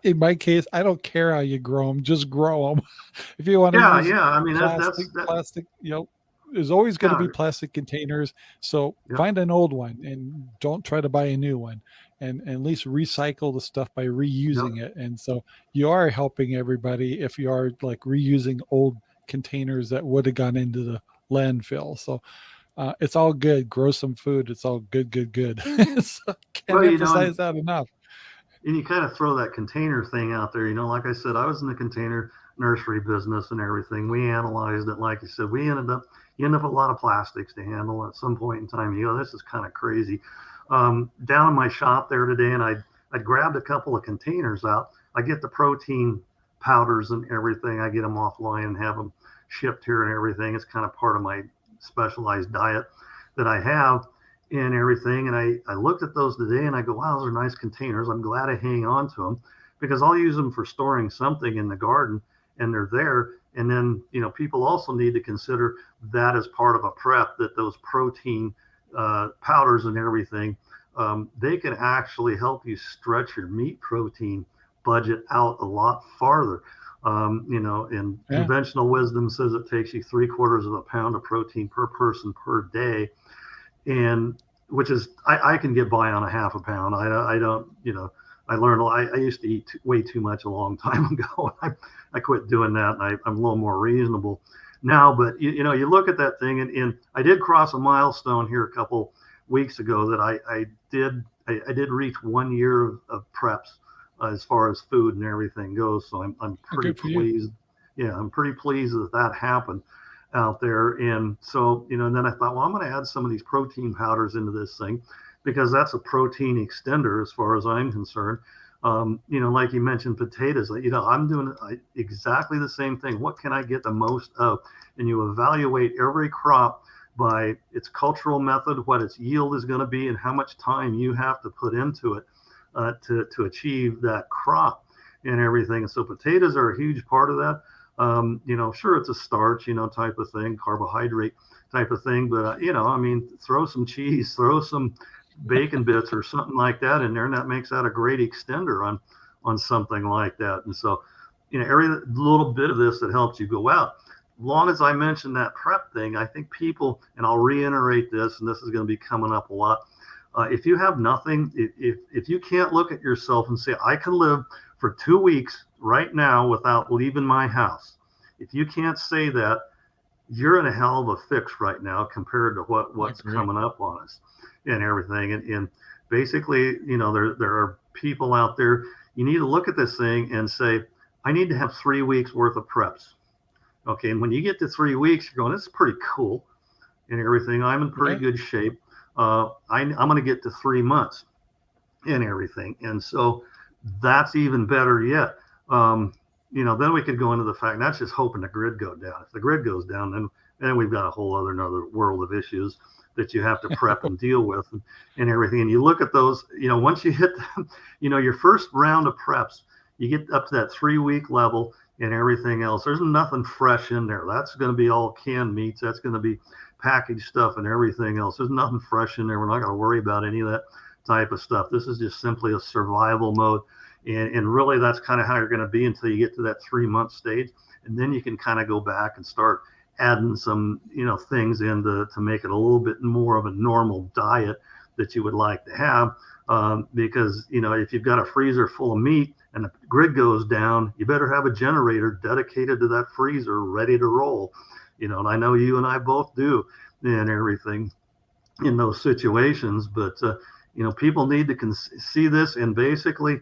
in my case, I don't care how you grow them, just grow them. If you want to use I mean, plastic, there's always going to be plastic containers. So find an old one and don't try to buy a new one, and at least recycle the stuff by reusing it. And so you are helping everybody if you are like reusing old containers that would have gone into the landfill. So it's all good. Grow some food. It's all good. So can't emphasize that enough. And you kind of throw that container thing out there. Like I said, I was in the container nursery business and everything. We analyzed it. Like you said, you end up with a lot of plastics to handle at some point in time. This is kind of crazy. Down in my shop there today, and I grabbed a couple of containers out. I get the protein powders and everything. I get them offline and have them shipped here and everything. It's kind of part of my specialized diet that I have and everything. And I looked at those today and I go, wow, those are nice containers. I'm glad I hang on to them because I'll use them for storing something in the garden, and they're there. And then, people also need to consider that as part of a prep, that those protein powders and everything, they can actually help you stretch your meat protein budget out a lot farther. And conventional wisdom says it takes you 3/4 pound of protein per person per day. And which is, I can get by on a half a pound. I don't, I learned, I used to eat way too much a long time ago. I quit doing that, and I'm a little more reasonable now. But, you look at that thing, and I did cross a milestone here a couple weeks ago that I did reach 1 year of preps as far as food and everything goes. So I'm pretty pleased. Yeah, I'm pretty pleased that happened. out there. And so, and then I thought, well, I'm going to add some of these protein powders into this thing because that's a protein extender as far as I'm concerned. Like you mentioned, potatoes, I'm doing exactly the same thing. What can I get the most of? And you evaluate every crop by its cultural method, what its yield is going to be, and how much time you have to put into it to achieve that crop and everything. And so potatoes are a huge part of that. Sure, it's a starch, type of thing, carbohydrate type of thing. But, throw some cheese, throw some bacon bits or something like that in there, and that makes that a great extender on something like that. And so, every little bit of this that helps you go out. Long as I mention that prep thing, I think people, and I'll reiterate this, and this is going to be coming up a lot. If you have nothing, if you can't look at yourself and say, I can live for 2 weeks right now without leaving my house, if you can't say that, you're in a hell of a fix right now compared to what's coming up on us and everything. And basically, there are people out there, you need to look at this thing and say, I need to have 3 weeks worth of preps. Okay, and when you get to 3 weeks, you're going, this is pretty cool and everything. I'm in pretty good shape. I'm going to get to 3 months and everything. And so that's even better yet. Then we could go into the fact that's just hoping the grid go down. If the grid goes down, then we've got a whole another world of issues that you have to prep and deal with and everything. And you look at those, once you hit, your first round of preps, you get up to that 3 week level and everything else. There's nothing fresh in there. That's going to be all canned meats. That's going to be packaged stuff and everything else. There's nothing fresh in there. We're not going to worry about any of that type of stuff. This is just simply a survival mode. And really, that's kind of how you're going to be until you get to that 3 month stage. And then you can kind of go back and start adding some, things in to make it a little bit more of a normal diet that you would like to have. Because, if you've got a freezer full of meat and the grid goes down, you better have a generator dedicated to that freezer ready to roll. And I know you and I both do and everything in those situations. But, people need to see this, and basically,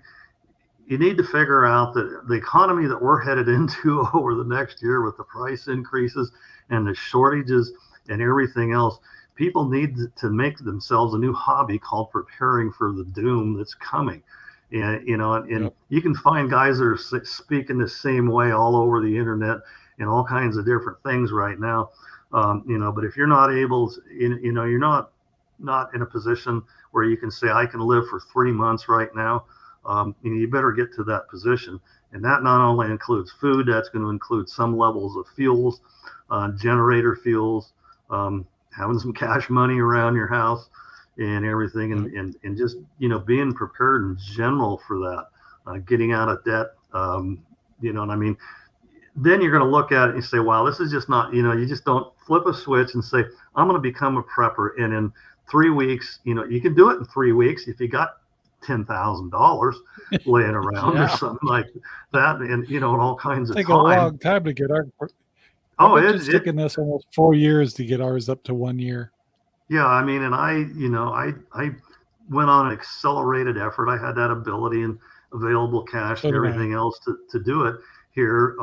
you need to figure out that the economy that we're headed into over the next year with the price increases and the shortages and everything else, people need to make themselves a new hobby called preparing for the doom that's coming. And, you can find guys that are speaking the same way all over the internet and all kinds of different things right now. But if you're not able to, you're not in a position where you can say, I can live for 3 months right now. You better get to that position. And that not only includes food, that's going to include some levels of fuels, generator fuels, having some cash money around your house and everything. And just, being prepared in general for that, getting out of debt, what I mean? Then you're going to look at it and say, wow, this is just not, you just don't flip a switch and say, I'm going to become a prepper. And in 3 weeks, you can do it in 3 weeks if you got $10,000 laying around or something like that, and all kinds of time. Take a long time to get our. It's taken us almost 4 years to get ours up to 1 year. Yeah, I mean, and I went on an accelerated effort. I had that ability and available cash and everything else to do it here,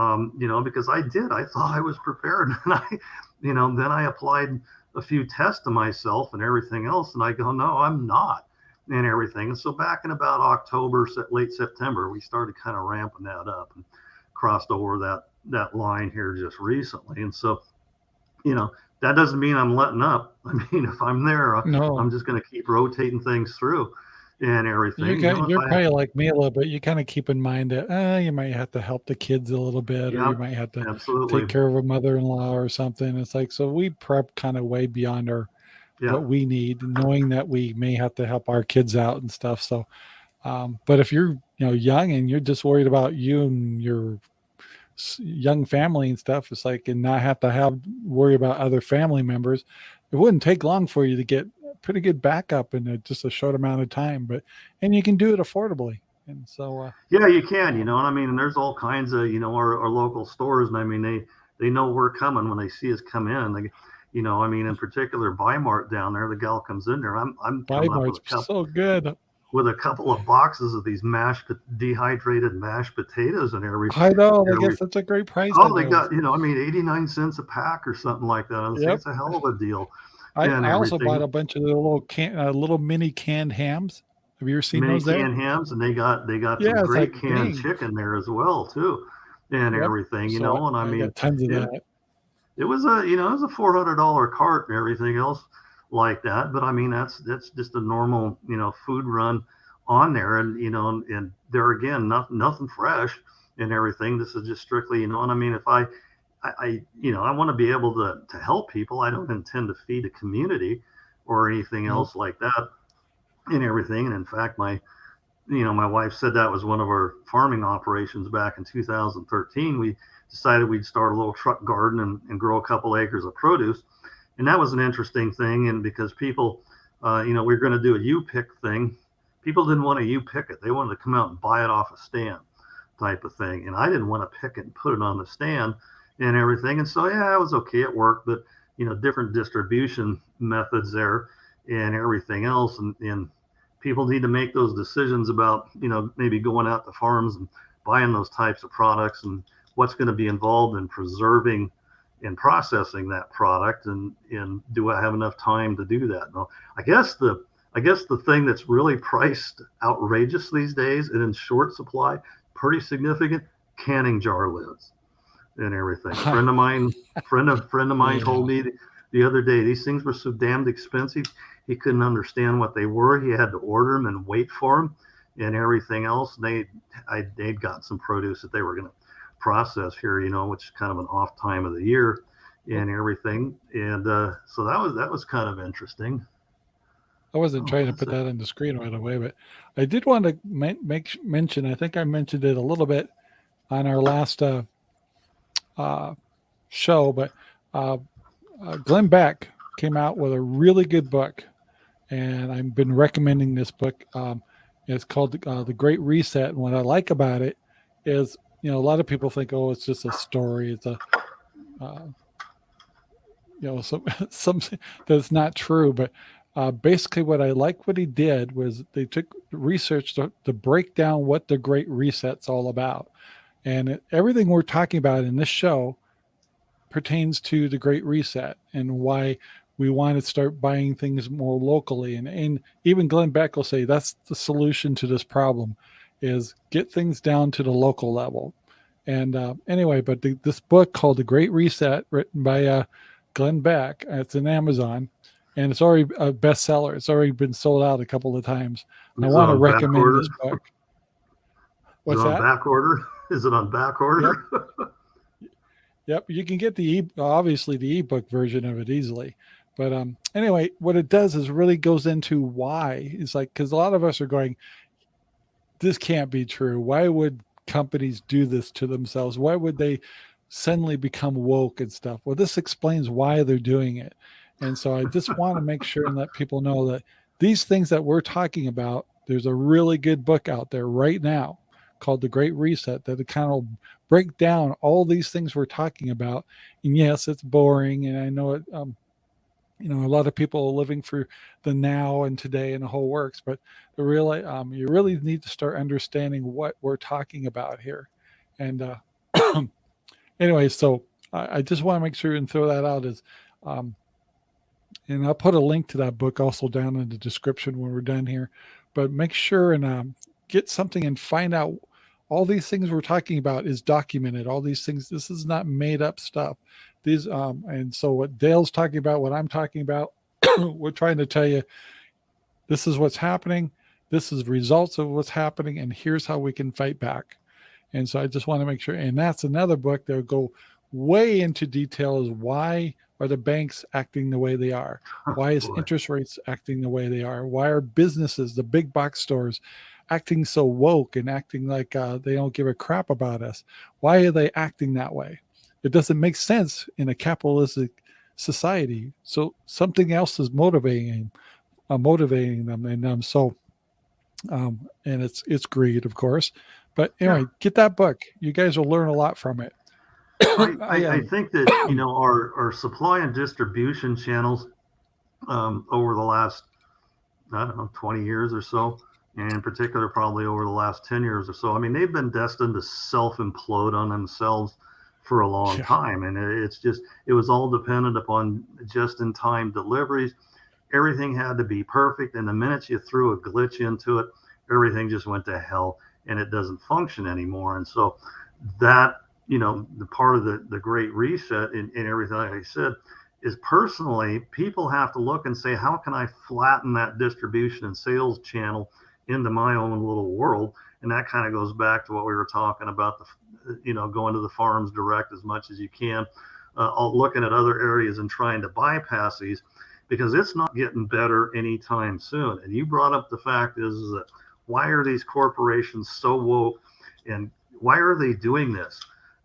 because I thought I was prepared, and then I applied a few tests to myself and everything else, and I go, no, I'm not. And everything. And so back in about October, late September, we started kind of ramping that up and crossed over that line here just recently. And so, that doesn't mean I'm letting up. I mean, if I'm there, I'm just going to keep rotating things through and everything. You're probably like me a little bit. You kind of keep in mind that you might have to help the kids a little bit, or you might have to take care of a mother-in-law or something. It's like, so we prep kind of way beyond what we need, knowing that we may have to help our kids out and stuff. So, but if you're, young and you're just worried about you and your young family and stuff, it's like, and not have to worry about other family members, it wouldn't take long for you to get pretty good backup in just a short amount of time, and you can do it affordably. And so, yeah, you can, and I mean, and there's all kinds of, our local stores, and I mean, they know we're coming when they see us come in. Like, I mean, in particular, Bi-Mart down there, the gal comes in there. I'm coming up with a couple. So good. with a couple of boxes of these dehydrated mashed potatoes and I know they get every. such a great price Oh, on they those. got, 89 cents a pack or something like that. I was saying Yep. it's a hell of a deal and I also bought everything. a bunch of the little mini canned hams. Have you ever seen Mini those there? canned hams, and they got some Yeah, it's great like canned dang. chicken there as well too, and Yep. everything. So And I I mean, got tons of it that. it was a $400 cart and everything else like that. But I mean, that's just a normal food run on there, and and there again, nothing fresh and everything. This is just strictly and I mean, if I want to be able to help people. I don't intend to feed a community or anything Nope. else like that and everything. And in fact, my wife said that was one of our farming operations back in 2013. We decided we'd start a little truck garden and grow a couple acres of produce. And that was an interesting thing. And because people, we were going to do a U-pick thing, people didn't want to U-pick it. They wanted to come out and buy it off a stand type of thing. And I didn't want to pick it and put it on the stand and everything. And so, yeah, it was okay. It worked. But, different distribution methods there and everything else. And people need to make those decisions about maybe going out to farms and buying those types of products and what's going to be involved in preserving and processing that product and do I have enough time to do that? No, I guess the thing that's really priced outrageous these days and in short supply, pretty significant, canning jar lids and everything. A friend of mine told Yeah. me the other day these things were so damned expensive. He couldn't understand what they were. He had to order them and wait for them and everything else. They'd got some produce that they were going to process here, which is kind of an off time of the year Oh, and everything. And so that was kind of interesting. I wasn't Oh, trying to what's put that? that on the screen right away, but I did want to mention. I think I mentioned it a little bit on our last uh, show, but uh, Glenn Beck came out with a really good book, and I've been recommending this book. It's called The Great Reset, and what I like about it is, a lot of people think, oh, it's just a story. It's a uh, some something that's not true. But basically, what he did was they took research to break down what the Great Reset's all about, and everything we're talking about in this show pertains to the Great Reset and why we want to start buying things more locally. And even Glenn Beck will say that's the solution to this problem is get things down to the local level. And anyway, but this book called The Great Reset, written by Glenn Beck, it's in Amazon, and it's already a bestseller. It's already been sold out a couple of times. And I Is it want to on back recommend order? this book. Is it What's on that? back order? Is it on back Yep. order? Yep, you can get obviously the ebook version of it easily. But anyway, what it does is really goes into why. It's like because a lot of us are going, this can't be true. Why would companies do this to themselves? Why would they suddenly become woke and stuff? Well, this explains why they're doing it. And so I just want to make sure and let people know that these things that we're talking about, there's a really good book out there right now called The Great Reset that kind of break down all these things we're talking about. And yes, it's boring, and I know it. A lot of people are living for the now and today and the whole works, but you really need to start understanding what we're talking about here. And anyway, so I just want to make sure and throw that out as, um, and I'll put a link to that book also down in the description when we're done here. But make sure and get something and find out all these things we're talking about is documented. All these things, this is not made up stuff. These and so what Dale's talking about, what I'm talking about, we're trying to tell you this is what's happening. This is results of what's happening, and here's how we can fight back. And so I just want to make sure. And that's another book that will go way into detail is why are the banks acting the way they are? Why is Boy. interest rates acting the way they are? Why are businesses, the big box stores, acting so woke and acting like they don't give a crap about us? Why are they acting that way? It doesn't make sense in a capitalistic society. So something else is motivating them, and and it's greed, of course. But Yeah. anyway, get that book. You guys will learn a lot from it. I, I I, I think that, our supply and distribution channels over the last, I don't know, 20 years or so and in particular, probably over the last 10 years or so. I mean, they've been destined to self implode on themselves for a long Yeah. time. And it's just, it was all dependent upon just in time deliveries. Everything had to be perfect. And the minute you threw a glitch into it, everything just went to hell and it doesn't function anymore. And so that, the part of the great reset and everything, like I said, is personally, people have to look and say, how can I flatten that distribution and sales channel into my own little world? And that kind of goes back to what we were talking about, going to the farms direct as much as you can, looking at other areas and trying to bypass these because it's not getting better anytime soon. And you brought up the fact is that why are these corporations so woke and why are they doing this?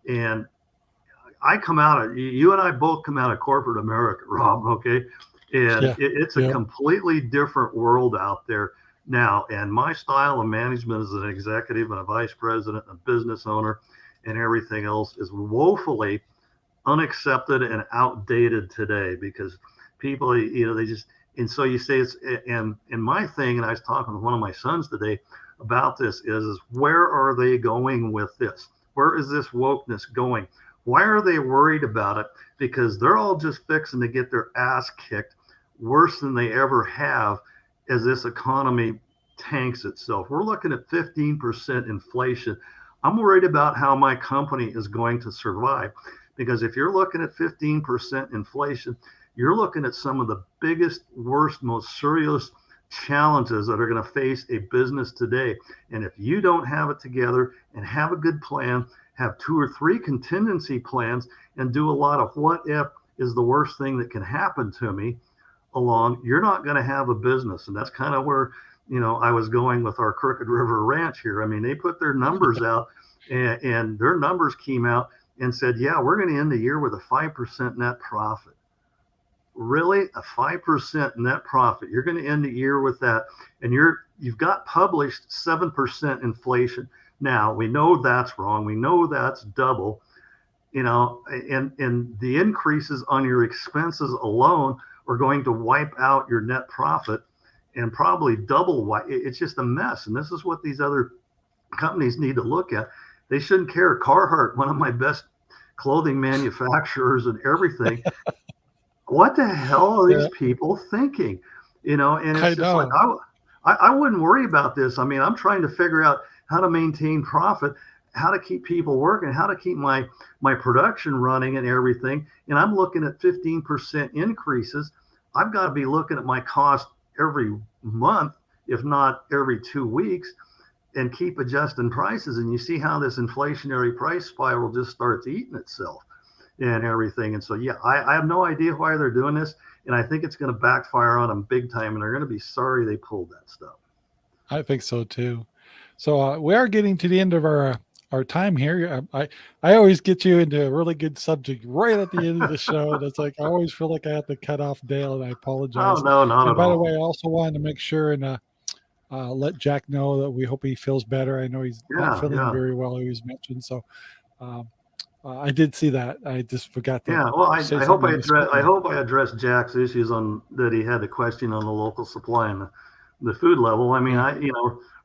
And I come out of you and I both come out of corporate America, Rob. Okay, and Yeah. it's a Yeah. completely different world out there now. And my style of management as an executive and a vice president and a business owner and everything else is woefully unaccepted and outdated today because people, they just and so you say it's and my thing. And I was talking with one of my sons today about this is where are they going with this? Where is this wokeness going? Why are they worried about it? Because they're all just fixing to get their ass kicked worse than they ever have as this economy tanks itself. We're looking at 15% inflation. I'm worried about how my company is going to survive because if you're looking at 15% inflation, you're looking at some of the biggest, worst, most serious challenges that are going to face a business today. And if you don't have it together and have a good plan, have 2 or 3 contingency plans and do a lot of what if is the worst thing that can happen to me along, you're not going to have a business. And that's kind of where, I was going with our Crooked River Ranch here. I mean, they put their numbers out and their numbers came out and said, yeah, we're going to end the year with a 5% net profit. Really, a 5% net profit. You're going to end the year with that. And you've got published 7% inflation. Now we know that's wrong. We know that's double, and the increases on your expenses alone are going to wipe out your net profit and probably double. It's just a mess. And this is what these other companies need to look at. They shouldn't care. Carhartt, one of my best clothing manufacturers and everything. What the hell are these Yeah. people thinking? And it's I just like, know. I wouldn't worry about this. I mean, I'm trying to figure out how to maintain profit, how to keep people working, how to keep my production running and everything. And I'm looking at 15% increases. I've got to be looking at my cost every month, if not every 2 weeks, and keep adjusting prices. And you see how this inflationary price spiral just starts eating itself and everything. And so, yeah, I have no idea why they're doing this. And I think it's going to backfire on them big time. And they're going to be sorry they pulled that stuff. I think so too. So we are getting to the end of our time here. I always get you into a really good subject right at the end of the show. And it's like I always feel like I have to cut off Dale, and I Oh, apologize. no, not And at by the way, all. I also wanted to make sure and let Jack know that we hope he feels better. I know he's not Yeah, feeling yeah. very well. He was mentioned, so um, I did see that. I just forgot to Yeah, well, say something on the I speaker. hope I addressed Jack's issues on that he had the question on the local supply and the food level. I mean, Yeah.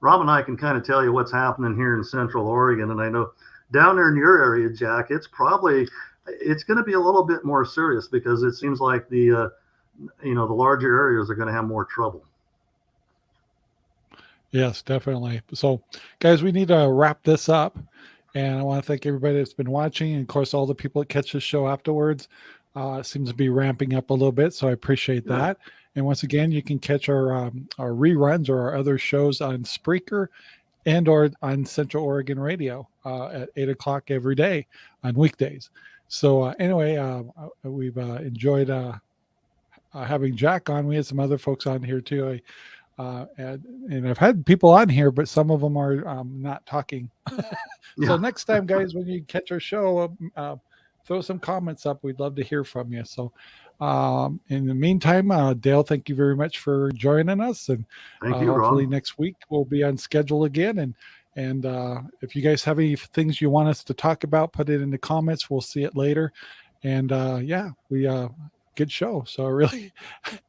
Rob and I can kind of tell you what's happening here in Central Oregon, and I know down there in your area, Jack, it's going to be a little bit more serious because it seems like the larger areas are going to have more trouble. Yes, definitely. So, guys, we need to wrap this up. And I want to thank everybody that's been watching. And of course, all the people that catch the show afterwards. It seems to be ramping up a little bit. So I appreciate Good. that. And once again, you can catch our reruns or our other shows on Spreaker and or on Central Oregon Radio at 8 o'clock every day on weekdays. So anyway, we've enjoyed having Jack on. We had some other folks on here too. And I've had people on here, but some of them are not talking. So Yeah. next time, guys, when you catch our show, throw some comments up. We'd love to hear from you. So in the meantime, Dale, thank you very much for joining us, and Thank you, hopefully Rob. next week we'll be on schedule again. And if you guys have any things you want us to talk about, put it in the comments. We'll see it later. And yeah, we good show. So really,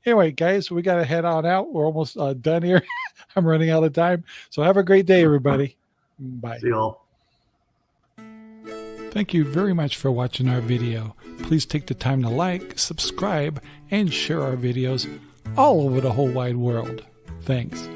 anyway, guys, we got to head on out. We're almost done here. I'm running out of time. So have a great day, everybody. Bye. See y'all. Thank you very much for watching our video. Please take the time to like, subscribe, and share our videos all over the whole wide world. Thanks.